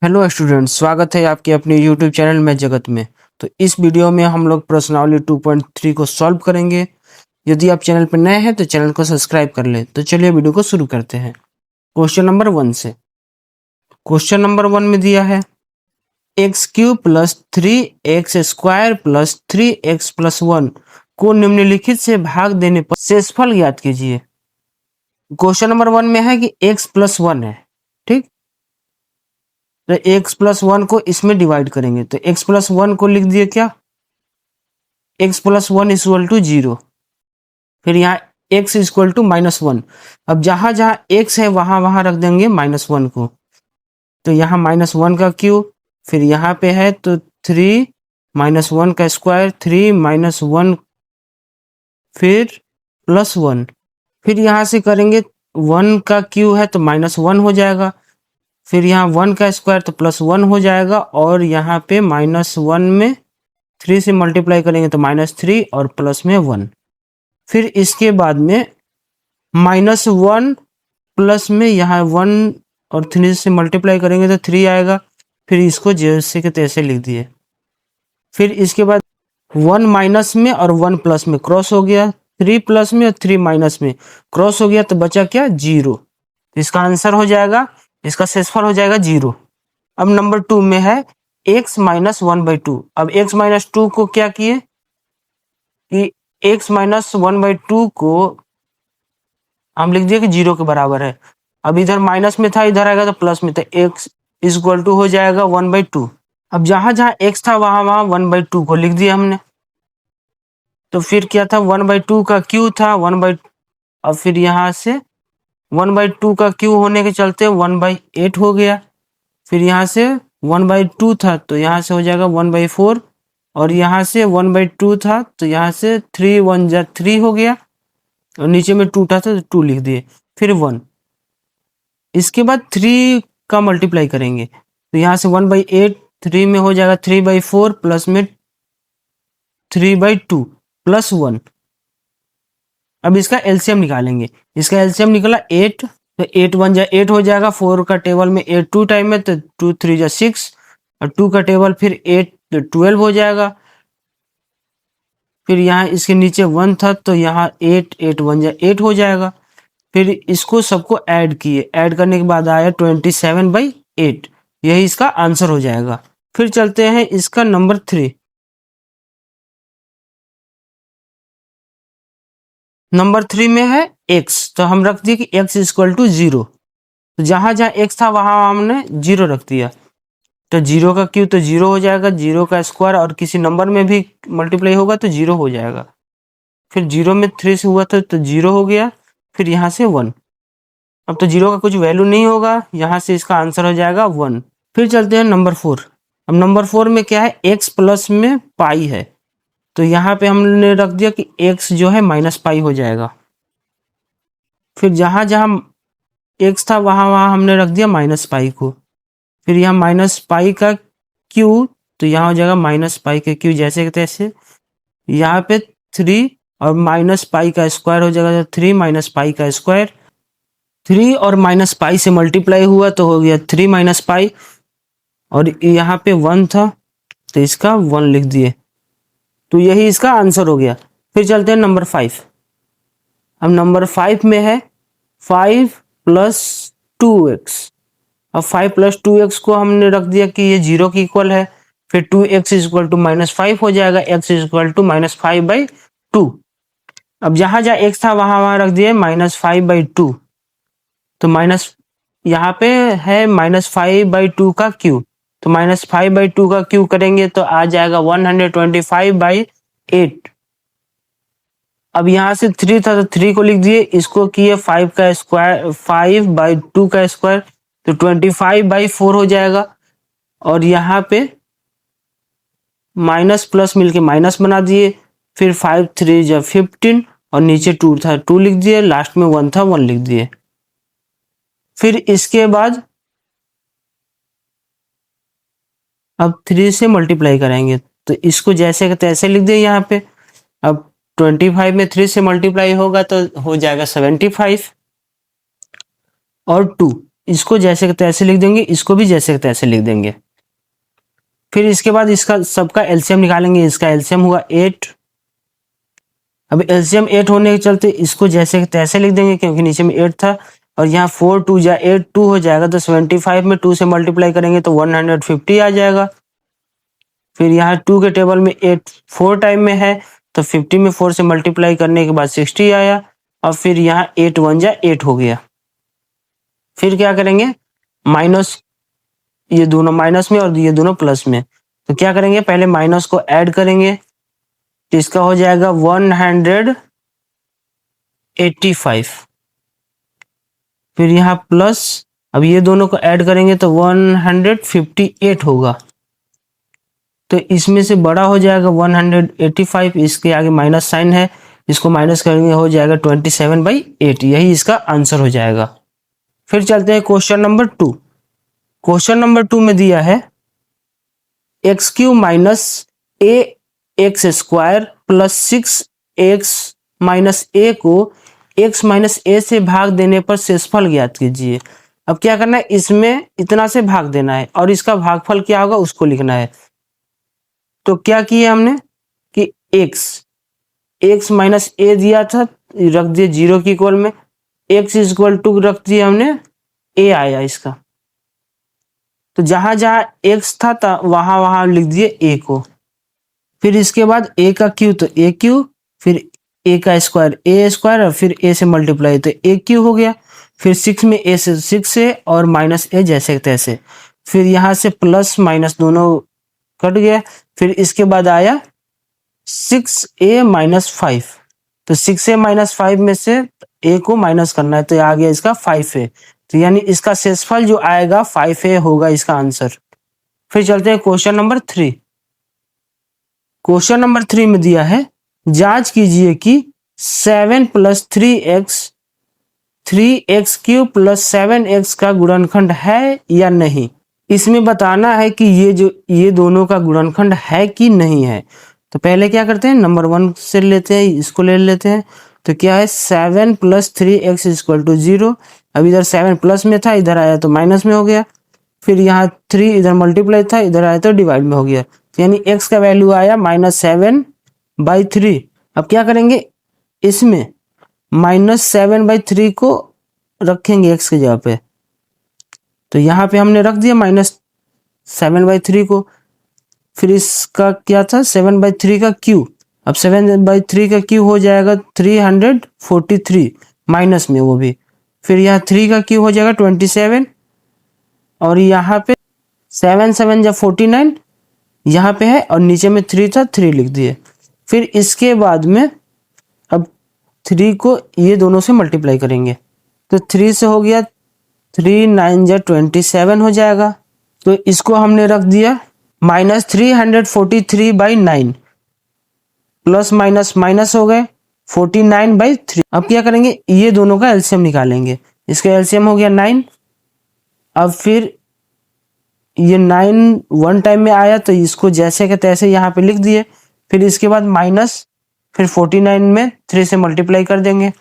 Hello students, स्वागत है आपके अपने यूट्यूब चैनल में जगत में। तो इस वीडियो में हम लोग प्रश्नावली 2.3 को सॉल्व करेंगे। यदि आप चैनल पर नए हैं तो चैनल को सब्सक्राइब कर लें। तो चलिए वीडियो को शुरू करते हैं क्वेश्चन नंबर 1 से। क्वेश्चन नंबर 1 में दिया है x cube plus 3x square plus 3x plus 1 को निम्नलिखित से भाग देने पर शेषफल ज्ञात कीजिए। क्वेश्चन नंबर 1 में है कि x प्लस 1 है, ठीक। तो x प्लस 1 को इसमें डिवाइड करेंगे तो x प्लस 1 को लिख दिए क्या, x प्लस 1 इक्वल टू 0। फिर यहाँ x इक्वल टू -1। अब जहां जहां x है वहां वहां रख देंगे -1 को। तो यहाँ -1 का क्यूब, फिर यहाँ पे है तो 3 -1 का स्क्वायर, 3 -1 फिर +1। फिर यहाँ से करेंगे 1 का क्यूब है तो -1 हो जाएगा, फिर यहाँ 1 का स्क्वायर तो +1 हो जाएगा, और यहाँ पे -1 में 3 से मल्टीप्लाई करेंगे तो -3 और प्लस में 1। फिर इसके बाद में -1 प्लस में यहाँ 1 और 3 से मल्टीप्लाई करेंगे तो 3 आएगा। फिर इसको जैसे के तैसे लिख दिए। फिर इसके बाद 1 माइनस में और 1 प्लस में क्रॉस हो गया, 3 प्लस में और 3 माइनस में क्रॉस हो गया, तो बचा क्या, 0। इसका आंसर हो जाएगा, इसका शेषफल हो जाएगा 0। अब नंबर 2 में है x माइनस 1/2। अब x माइनस 2 को क्या किए कि x माइनस 1/2 को हम लिख दिए कि 0 के बराबर है। अब इधर माइनस में था, इधर आएगा तो प्लस में, तो x इक्वल टू हो जाएगा 1/2। अब जहां जहां x था वहां वहां 1/2 को लिख दिया हमने। तो फिर क्या था, 1/2 का क्यू था 1/, अब फिर यहाँ से 1/2 का क्यू होने के चलते 1/8 हो गया। फिर यहाँ से 1/2 था तो यहाँ से हो जाएगा 1/4, और यहाँ से 1/2 था तो यहाँ से 3 1 जा 3 हो गया, और नीचे में 2 था तो 2 लिख दिए, फिर 1। इसके बाद 3 का मल्टीप्लाई करेंगे तो यहाँ से 1/8 3 में हो जाएगा 3/4 प्लस में 3/2 प्लस 1। अब इसका एलसीएम निकालेंगे। इसका एलसीएम निकला 8, तो 8 1 जा 8 हो जाएगा। 4 का टेबल में 8 2 टाइम है तो 2 3 जा 6, और 2 का टेबल फिर 8 तो 12 हो जाएगा। फिर यहाँ इसके नीचे 1 था तो यहाँ 8 8 1 जा 8 हो जाएगा। फिर इसको सबको ऐड किए, ऐड करने के बाद आया 27/8, यही इसका आंसर हो जाएगा। फिर चलते हैं इसका नंबर 3। नंबर 3 में है x, तो हम रख दिए कि x इक्वल टू 0। तो जहां जहां x था वहां हमने 0 रख दिया, तो 0 का क्यूब तो 0 हो जाएगा, 0 का स्क्वायर और किसी नंबर में भी मल्टीप्लाई होगा तो 0 हो जाएगा। फिर 0 में 3 से हुआ था तो 0 हो गया, फिर यहाँ से 1। अब तो 0 का कुछ वैल्यू नहीं होगा, यहाँ से इसका आंसर हो जाएगा 1। फिर चलते हैं नंबर 4। अब नंबर 4 में क्या है, x प्लस में पाई है, तो यहाँ पे हमने रख दिया कि x जो है -पाई हो जाएगा। फिर जहां जहां x था वहां वहां हमने रख दिया -पाई को। फिर यहाँ -पाई का क्यू, तो यहाँ हो जाएगा -पाई का क्यू जैसे कि तैसे। यहाँ पे 3 और -पाई का स्क्वायर हो जाएगा, 3 -पाई का स्क्वायर। 3 और -पाई से मल्टीप्लाई हुआ तो हो गया 3 - पाई, और यहाँ पे 1 था तो इसका 1 लिख दिए, तो यही इसका आंसर हो गया। फिर चलते हैं नंबर 5। अब नंबर 5 में है 5 + 2x। अब 5 + 2x को हमने रख दिया कि ये 0 के इक्वल है। फिर 2x इक्वल टू -5 हो जाएगा, x इक्वल टू -5/2। अब जहां जहां x था वहां वहां रख दिए -5/2, तो माइनस यहाँ पे है -5/2 का क्यूब, तो -5/2 का क्यूब करेंगे तो आ जाएगा 125/8। अब यहाँ से 3 था तो 3 को लिख दिए, इसको किए 5 का स्क्वायर, 5/2 का स्क्वायर, तो 25/4 हो जाएगा। और यहाँ पे माइनस प्लस मिलके माइनस बना दिए। फिर 5 3 जा 15, और नीचे 2 था 2 लिख दिए, लास्ट में 1 था 1 लिख दिए। फिर इसके बाद अब 3 से मल्टीप्लाई करेंगे, तो इसको जैसे के तैसे लिख दिए यहाँ पे। अब 25 में 3 से मल्टीप्लाई होगा तो हो जाएगा 75, और 2 इसको जैसे के तैसे लिख देंगे, इसको भी जैसे के तैसे लिख देंगे। फिर इसके बाद इसका सबका एलसीएम निकालेंगे। इसका एलसीएम हुआ 8। अब एलसीएम 8 होने के चलते इसको जैसे के तैसे लिख देंगे क्योंकि नीचे में 8 था, और यहाँ 4 2 जा 8 2 हो जाएगा, तो 75 में 2 से मल्टीप्लाई करेंगे तो 150 आ जाएगा। फिर यहाँ 2 के टेबल में 8 4 टाइम में है, तो 50 में 4 से मल्टीप्लाई करने के बाद 60 आया, और फिर यहाँ 8 1 जा 8 हो गया। फिर क्या करेंगे, माइनस, ये दोनों माइनस में और ये दोनों प्लस में, तो क्या करेंगे, पहले माइनस को ऐड करेंगे, तो इसका हो जाएगा 185। फिर यहाँ प्लस, अब ये दोनों को ऐड करेंगे तो 158 होगा, तो इसमें से बड़ा हो जाएगा 185, इसके आगे माइनस साइन है, इसको माइनस करेंगे हो जाएगा 27/8, यही इसका आंसर हो जाएगा। फिर चलते हैं क्वेश्चन नंबर 2। क्वेश्चन नंबर 2 में दिया है x³ minus ax² plus 6x minus a को x माइनस a से भाग देने पर शेषफल ज्ञात कीजिए। अब क्या करना है, इसमें इतना से भाग देना है और इसका भागफल क्या होगा उसको लिखना है। तो क्या किया हमने कि x माइनस a दिया था, रख दिए 0 की इक्वल में, x इक्वल टू रख दिया हमने a आया इसका, तो जहां जहां x था वहां वहां लिख दिए a को। फिर इसके बाद a का q तो aq, फिर a का स्क्वायर a² और फिर a से मल्टीप्लाई तो aq हो गया। फिर 6 में a से 6 से और माइनस a जैसे तैसे, फिर यहाँ से प्लस माइनस दोनों कट गया। फिर इसके बाद आया 6a माइनस 5, तो 6a माइनस 5 में से a को माइनस करना है, तो आ गया इसका 5a, तो यानी इसका शेषफल जो आएगा 5a होगा इसका आंसर। फिर चलते हैं क्वेश्चन नंबर 3। क्वेश्चन नंबर 3 में दिया है जांच कीजिए कि 7 प्लस 3x³ प्लस 7x का गुणनखंड है या नहीं। इसमें बताना है कि ये दोनों का गुणनखंड है कि नहीं है। तो पहले क्या करते हैं, नंबर 1 से लेते हैं, इसको ले लेते हैं। तो क्या है, 7 प्लस 3x इक्वल टू 0। अब इधर 7 प्लस में था, इधर आया तो माइनस में हो गया। फिर यहाँ 3 इधर मल्टीप्लाई था, इधर आया तो डिवाइड में हो गया, तो यानी x का वैल्यू आया -7/3। अब क्या करेंगे, इसमें -7/3 को रखेंगे x की जगह पे, तो यहाँ पे हमने रख दिया -7/3 को। फिर इसका क्या था, 7/3 का क्यू। अब 7/3 का क्यू हो जाएगा 343 माइनस में वो भी। फिर यहाँ 3 का क्यू हो जाएगा 27, और यहाँ पे 7 7 जा 49 यहाँ पे है, और नीचे में 3 था, 3 लिख दिए। फिर इसके बाद में अब 3 को ये दोनों से मल्टीप्लाई करेंगे, तो 3 से हो गया 3 9 जा 27 हो जाएगा। तो इसको हमने रख दिया -343/9, प्लस माइनस माइनस हो गए 49/3। अब क्या करेंगे, ये दोनों का एलसीएम निकालेंगे। इसका एलसीएम हो गया 9। अब फिर ये 9 1 टाइम में आया, तो इसको जैसे के तैसे यहाँ पे लिख दिए। फिर इसके बाद माइनस, फिर 49 में 3 से मल्टीप्लाई कर देंगे,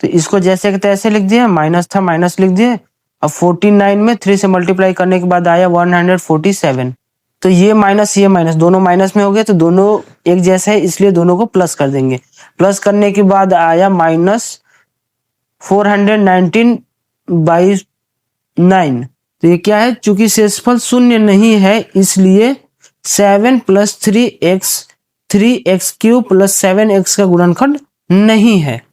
तो इसको जैसे के तैसे लिख दिया, माइनस था माइनस लिख दिए। अब 49 में 3 से मल्टीप्लाई करने के बाद आया 147, तो ये माइनस दोनों माइनस में हो गए, तो दोनों एक जैसा है इसलिए दोनों को प्लस कर देंगे। प्लस करने के बाद आया -419/9, तो ये क्या है, चूंकि शेषफल शून्य नहीं है इसलिए 7 plus 3x 3x³ plus 7x का गुणनखंड नहीं है।